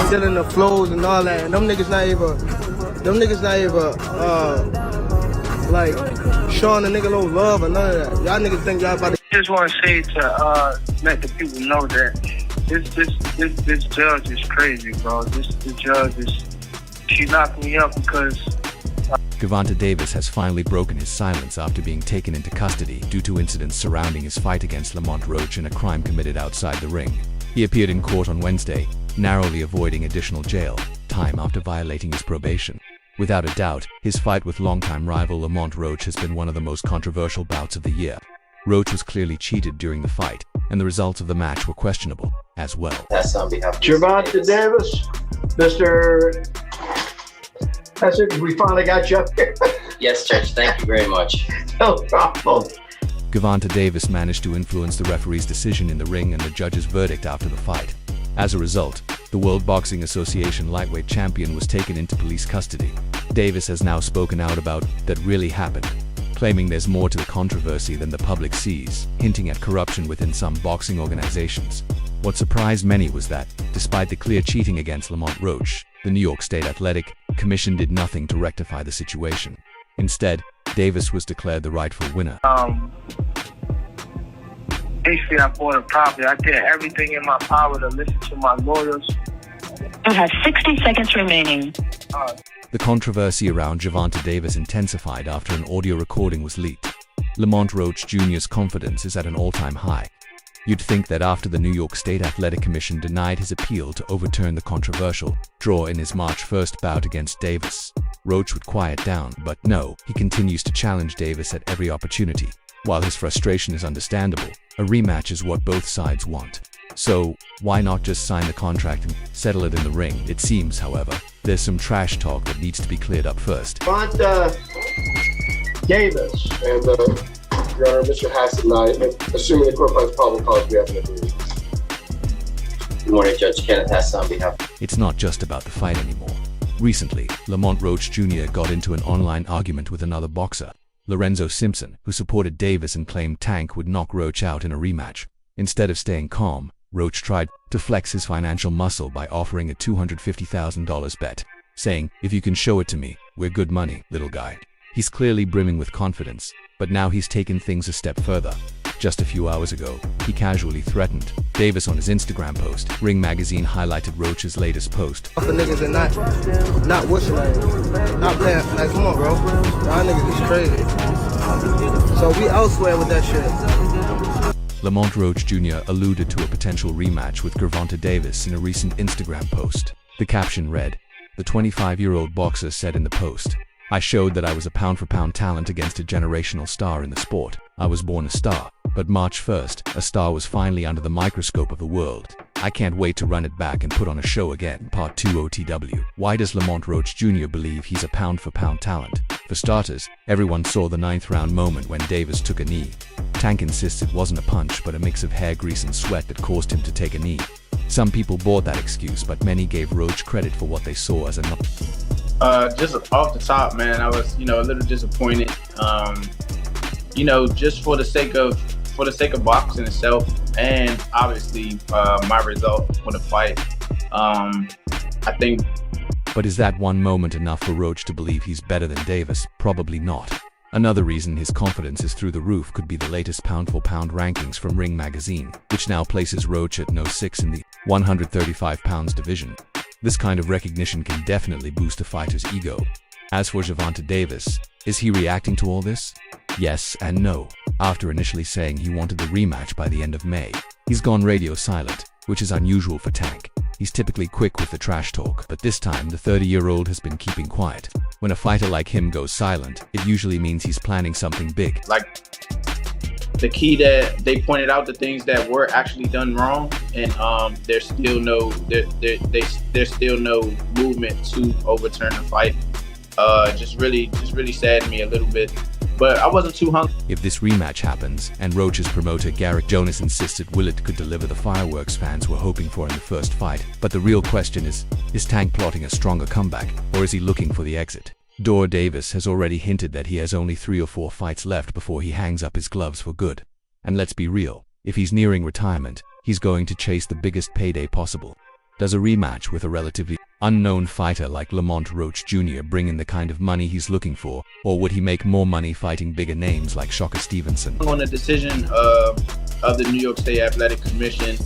Stealing the flows and all that. And them niggas not even, like, showing a nigga no love or none of that. Y'all niggas think y'all about to... Just want to say to let the people know that this judge is crazy, bro. This judge is, she locked me up because... Gervonta Davis has finally broken his silence after being taken into custody due to incidents surrounding his fight against Lamont Roach in a crime committed outside the ring. He appeared in court on Wednesday, narrowly avoiding additional jail time after violating his probation. Without a doubt, his fight with longtime rival Lamont Roach has been one of the most controversial bouts of the year. Roach was clearly cheated during the fight, and the results of the match were questionable as well. That's on behalf of Gervonta Davis, Mr. That's it. We finally got you up here. Yes, Judge. Thank you very much. No problem. Gervonta Davis managed to influence the referee's decision in the ring and the judge's verdict after the fight. As a result, the World Boxing Association lightweight champion was taken into police custody. Davis has now spoken out about that really happened, claiming there's more to the controversy than the public sees, hinting at corruption within some boxing organizations. What surprised many was that, despite the clear cheating against Lamont Roach, the New York State Athletic Commission did nothing to rectify the situation. Instead, Davis was declared the rightful winner. Basically, I bought a property. I did everything in my power to listen to my lawyers. You have 60 seconds remaining. The controversy around Gervonta Davis intensified after an audio recording was leaked. Lamont Roach Jr.'s confidence is at an all-time high. You'd think that after the New York State Athletic Commission denied his appeal to overturn the controversial draw in his March 1st bout against Davis, Roach would quiet down, but no, he continues to challenge Davis at every opportunity. While his frustration is understandable, a rematch is what both sides want. So, why not just sign the contract and settle it in the ring? It seems, however, there's some trash talk that needs to be cleared up first. Gervonta Davis. And, Your Honor, Mr. Hassan and I, assuming the court finds probable cause, we have an agreement. Good morning, Judge Kenneth Hassan on behalf. It's not just about the fight anymore. Recently, Lamont Roach Jr. got into an online argument with another boxer, Lorenzo Simpson, who supported Davis and claimed Tank would knock Roach out in a rematch. Instead of staying calm, Roach tried to flex his financial muscle by offering a $250,000 bet, saying, "If you can show it to me, we're good money, little guy." He's clearly brimming with confidence, but now he's taken things a step further. Just a few hours ago, he casually threatened Davis on his Instagram post. Ring magazine highlighted Roach's latest post. The niggas are not whistling, not playing. Like, come on, bro. Y'all niggas is crazy. So we elsewhere with that shit. Lamont Roach Jr. alluded to a potential rematch with Gervonta Davis in a recent Instagram post. The caption read, the 25-year-old boxer said in the post, "I showed that I was a pound-for-pound talent against a generational star in the sport. I was born a star, but March 1st, a star was finally under the microscope of the world. I can't wait to run it back and put on a show again." Part 2 OTW. Why does Lamont Roach Jr. believe he's a pound-for-pound talent? For starters, everyone saw the 9th round moment when Davis took a knee. Tank insists it wasn't a punch but a mix of hair grease and sweat that caused him to take a knee. Some people bought that excuse, but many gave Roach credit for what they saw as a just off the top, man, I was, a little disappointed. Just for the sake of boxing itself, and obviously my result for the fight. I think. But is that one moment enough for Roach to believe he's better than Davis? Probably not. Another reason his confidence is through the roof could be the latest pound-for-pound rankings from Ring magazine, which now places Roach at No. 6 in the 135 pounds division. This kind of recognition can definitely boost a fighter's ego. As for Gervonta Davis, is he reacting to all this? Yes and no. After initially saying he wanted the rematch by the end of May, he's gone radio silent, which is unusual for Tank. He's typically quick with the trash talk, but this time the 30-year-old has been keeping quiet. When a fighter like him goes silent, it usually means he's planning something big. Like the key that they pointed out the things that were actually done wrong, and there's still no movement to overturn the fight. Just really saddened me a little bit. But I wasn't too hungry. If this rematch happens, and Roach's promoter Garrick Jonas insisted Willett could deliver the fireworks fans were hoping for in the first fight, but the real question is Tank plotting a stronger comeback, or is he looking for the exit? Dor Davis has already hinted that he has only 3 or 4 fights left before he hangs up his gloves for good. And let's be real, if he's nearing retirement, he's going to chase the biggest payday possible. Does a rematch with a relatively unknown fighter like Lamont Roach Jr. bring in the kind of money he's looking for, or would he make more money fighting bigger names like Shocker Stevenson? On the decision of the New York State Athletic Commission,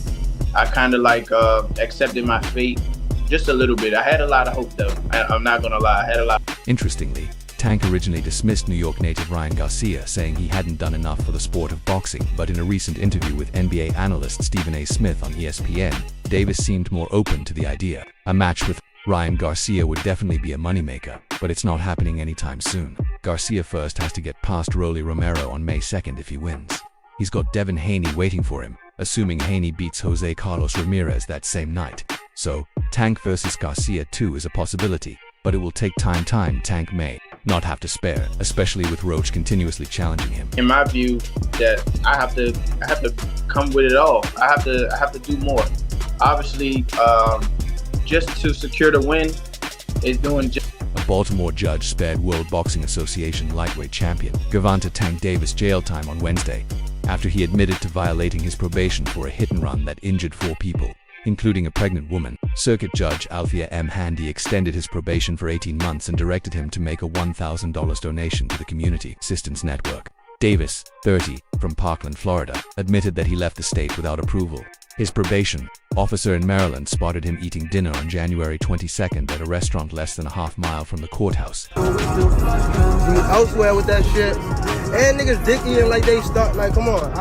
I kind of accepted my fate just a little bit. I had a lot of hope though. I'm not gonna lie, I had a lot. Interestingly, Tank originally dismissed New York native Ryan Garcia, saying he hadn't done enough for the sport of boxing, but in a recent interview with NBA analyst Stephen A. Smith on ESPN, Davis seemed more open to the idea. A match with Ryan Garcia would definitely be a moneymaker, but it's not happening anytime soon. Garcia first has to get past Rolly Romero on May 2nd if he wins. He's got Devin Haney waiting for him, assuming Haney beats Jose Carlos Ramirez that same night. So, Tank versus Garcia 2 is a possibility, but it will take time. Tank may not have to spare, especially with Roach continuously challenging him. In my view, that I have to come with it all. I have to do more. Obviously, just to secure the win is doing just. A Baltimore judge spared World Boxing Association lightweight champion Gervonta "Tank" Davis jail time on Wednesday, after he admitted to violating his probation for a hit-and-run that injured 4 people, including a pregnant woman. Circuit Judge Althea M. Handy extended his probation for 18 months and directed him to make a $1,000 donation to the Community Assistance Network. Davis, 30, from Parkland, Florida, admitted that he left the state without approval. His probation officer in Maryland spotted him eating dinner on January 22nd at a restaurant less than a half-mile from the courthouse. We elsewhere with that shit. And niggas dick eating like they start, like, come on.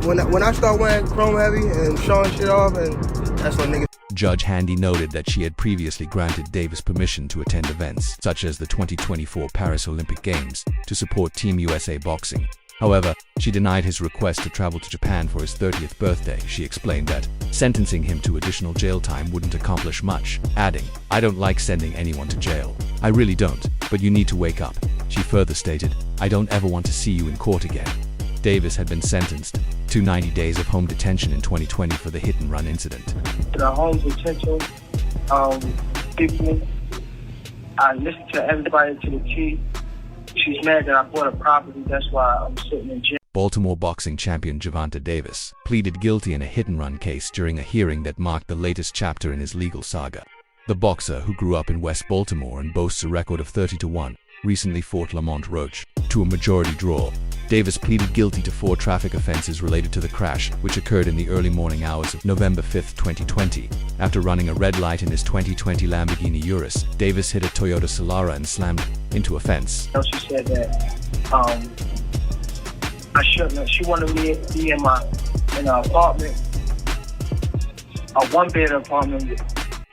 When I start wearing chrome heavy and showing shit off, and that's what niggas. Judge Handy noted that she had previously granted Davis permission to attend events, such as the 2024 Paris Olympic Games, to support Team USA boxing. However, she denied his request to travel to Japan for his 30th birthday. She explained that sentencing him to additional jail time wouldn't accomplish much, adding, "I don't like sending anyone to jail. I really don't, but you need to wake up." She further stated, "I don't ever want to see you in court again." Davis had been sentenced to 90 days of home detention in 2020 for the hit-and-run incident. The home detention, people, I listen to everybody to the T. She's mad that I bought a property, that's why I'm sitting in jail. Baltimore boxing champion Gervonta Davis pleaded guilty in a hit-and-run case during a hearing that marked the latest chapter in his legal saga. The boxer, who grew up in West Baltimore and boasts a record of 30-1, recently fought Lamont Roach to a majority draw. Davis pleaded guilty to 4 traffic offenses related to the crash, which occurred in the early morning hours of November 5, 2020. After running a red light in his 2020 Lamborghini Urus, Davis hit a Toyota Solara and slammed into a fence. She said that I shouldn't have. She wanted me to be in an apartment, a one-bed apartment.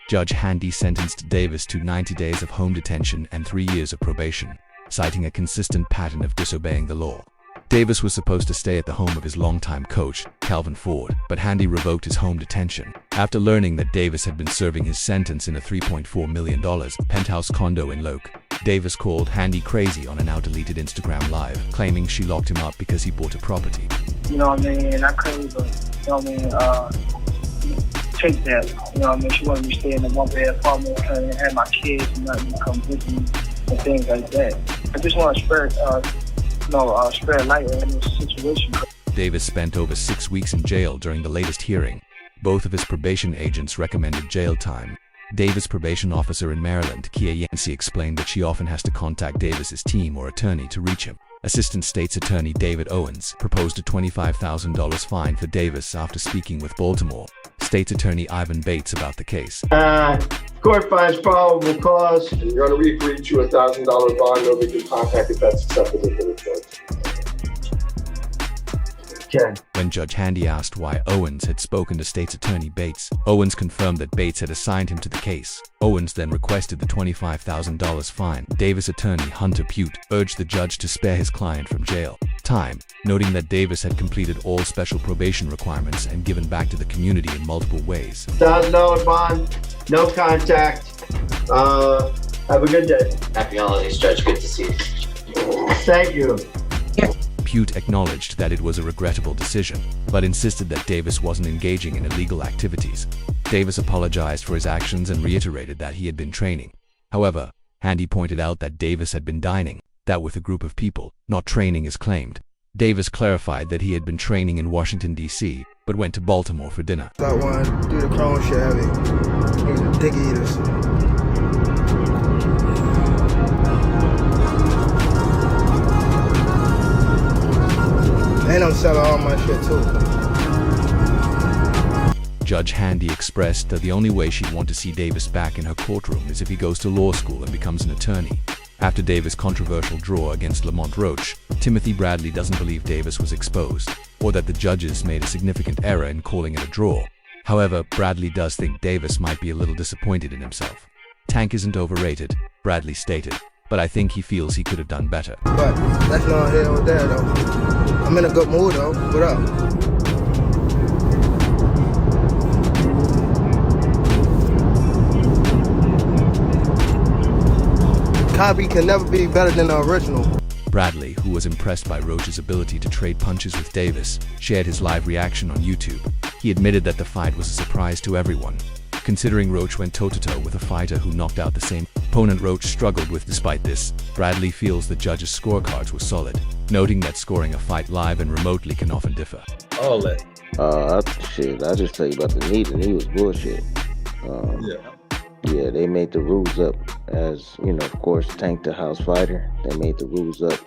Judge Handy sentenced Davis to 90 days of home detention and 3 years of probation, citing a consistent pattern of disobeying the law. Davis was supposed to stay at the home of his longtime coach, Calvin Ford, but Handy revoked his home detention. After learning that Davis had been serving his sentence in a $3.4 million penthouse condo in Loke, Davis called Handy crazy on a now-deleted Instagram Live, claiming she locked him up because he bought a property. You know what I mean? And I couldn't even, you know what I mean, take that. You know what I mean? She wanted me to stay in a one-bed apartment and have my kids and nothing come visit me and things like that. I just want to spread light in this situation. Davis spent over 6 weeks in jail during the latest hearing. Both of his probation agents recommended jail time. Davis' probation officer in Maryland, Kia Yancey, explained that she often has to contact Davis's team or attorney to reach him. Assistant State's Attorney David Owens proposed a $25,000 fine for Davis after speaking with Baltimore State's Attorney Ivan Bates about the case. Court finds probable cause. And you're going to agree to a $1,000 bond, no legal contact if that's acceptable for the judge. Okay. When Judge Handy asked why Owens had spoken to State's Attorney Bates, Owens confirmed that Bates had assigned him to the case. Owens then requested the $25,000 fine. Davis' attorney Hunter Pute urged the judge to spare his client from jail time, noting that Davis had completed all special probation requirements and given back to the community in multiple ways. $1,000 bond, no contact. Have a good day. Happy holidays, Judge. Good to see you. Thank you. Pute acknowledged that it was a regrettable decision, but insisted that Davis wasn't engaging in illegal activities. Davis apologized for his actions and reiterated that he had been training. However, Handy pointed out that Davis had been dining, that with a group of people, not training as claimed. Davis clarified that he had been training in Washington, D.C., but went to Baltimore for dinner. I want to do the chrome shit heavy. Niggas are dick eaters. And I'm selling all my shit too. Judge Handy expressed that the only way she'd want to see Davis back in her courtroom is if he goes to law school and becomes an attorney. After Davis' controversial draw against Lamont Roach, Timothy Bradley doesn't believe Davis was exposed, or that the judges made a significant error in calling it a draw. However, Bradley does think Davis might be a little disappointed in himself. Tank isn't overrated, Bradley stated, but I think he feels he could have done better. But that's not here or there though. I'm in a good mood though. What up? Copy can never be better than the original. Bradley, who was impressed by Roach's ability to trade punches with Davis, shared his live reaction on YouTube. He admitted that the fight was a surprise to everyone. Considering Roach went toe-to-toe with a fighter who knocked out the same opponent Roach struggled with. Despite this, Bradley feels the judges' scorecards were solid, noting that scoring a fight live and remotely can often differ. All that. Shit, I just tell you about the knee. The knee was bullshit. Yeah, they made the rules up as, you know, of course, Tank the house fighter. They made the rules up.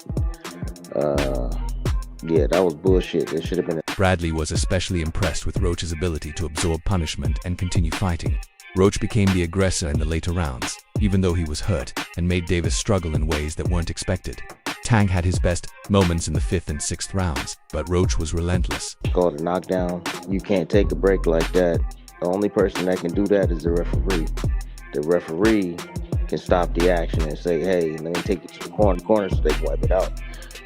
Yeah, that was bullshit. There should have been Bradley was especially impressed with Roach's ability to absorb punishment and continue fighting. Roach became the aggressor in the later rounds, even though he was hurt, and made Davis struggle in ways that weren't expected. Tank had his best moments in the 5th and 6th rounds, but Roach was relentless. It's called a knockdown. You can't take a break like that. The only person that can do that is the referee. The referee can stop the action and say, hey, let me take it to the corner so they can wipe it out.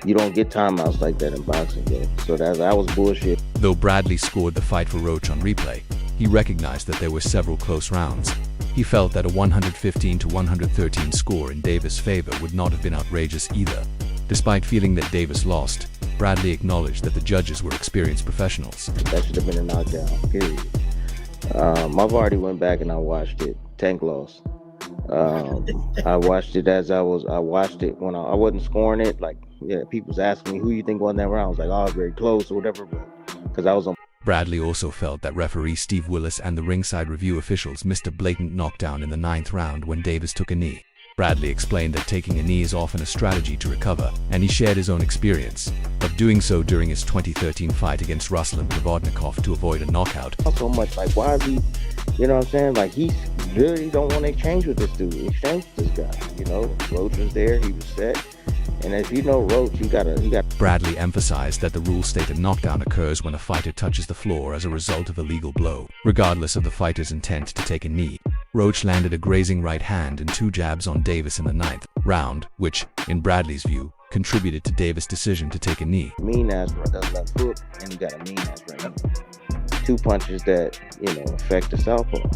You don't get timeouts like that in boxing games. So that was bullshit. Though Bradley scored the fight for Roach on replay, he recognized that there were several close rounds. He felt that a 115 to 113 score in Davis' favor would not have been outrageous either. Despite feeling that Davis lost, Bradley acknowledged that the judges were experienced professionals. That should have been a knockdown, period. I've already went back and I watched it. Tank lost. I watched it I watched it when I wasn't scoring it. Like, yeah, people was asking me who you think won that round. I was like, oh, very close or whatever, because I was on. Bradley also felt that referee Steve Willis and the ringside review officials missed a blatant knockdown in the 9th round when Davis took a knee. Bradley explained that taking a knee is often a strategy to recover, and he shared his own experience of doing so during his 2013 fight against Ruslan Provodnikov to avoid a knockout. Not so much like, why is he, you know what I'm saying? Like, he really don't want to exchange with this dude. Exchange with this guy, you know? Roach was there, he was set. And if you know Roach, he got. Bradley emphasized that the rules state a knockdown occurs when a fighter touches the floor as a result of a legal blow, regardless of the fighter's intent to take a knee. Roach landed a grazing right hand and 2 jabs on Davis in the 9th round, which, in Bradley's view, contributed to Davis' decision to take a knee. Mean ass left hook, and he got a mean ass right hand. 2 punches that, you know, affect the southpaw.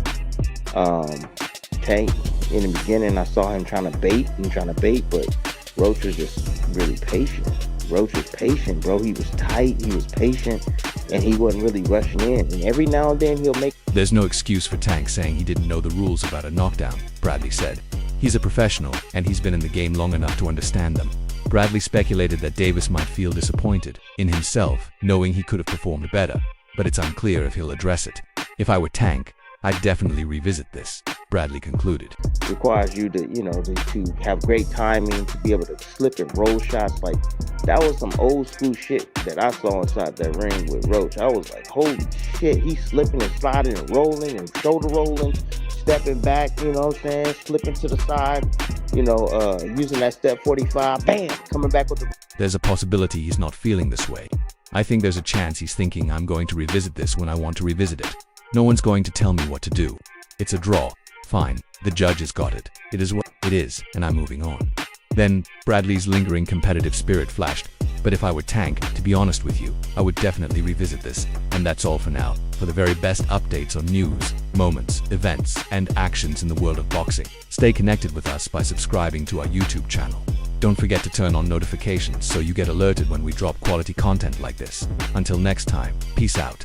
Tank, in the beginning, I saw him trying to bait, but Roach was just really patient. Roach was patient, bro. He was tight, he was patient, and he wasn't really rushing in. And every now and then he'll make... There's no excuse for Tank saying he didn't know the rules about a knockdown, Bradley said. He's a professional, and he's been in the game long enough to understand them. Bradley speculated that Davis might feel disappointed in himself, knowing he could have performed better, but it's unclear if he'll address it. If I were Tank, I'd definitely revisit this, Bradley concluded. Requires you to, you know, to have great timing, to be able to slip and roll shots. Like, that was some old school shit that I saw inside that ring with Roach. I was like, holy shit, he's slipping and sliding and rolling and shoulder rolling, stepping back, you know what I'm saying, slipping to the side, you know, using that step 45, bam, coming back with the... There's a possibility he's not feeling this way. I think there's a chance he's thinking I'm going to revisit this when I want to revisit it. No one's going to tell me what to do. It's a draw. Fine, the judges got it. It is what it is, and I'm moving on. Then, Bradley's lingering competitive spirit flashed. But if I were Tank, to be honest with you, I would definitely revisit this. And that's all for now. For the very best updates on news, moments, events, and actions in the world of boxing, stay connected with us by subscribing to our YouTube channel. Don't forget to turn on notifications so you get alerted when we drop quality content like this. Until next time, peace out.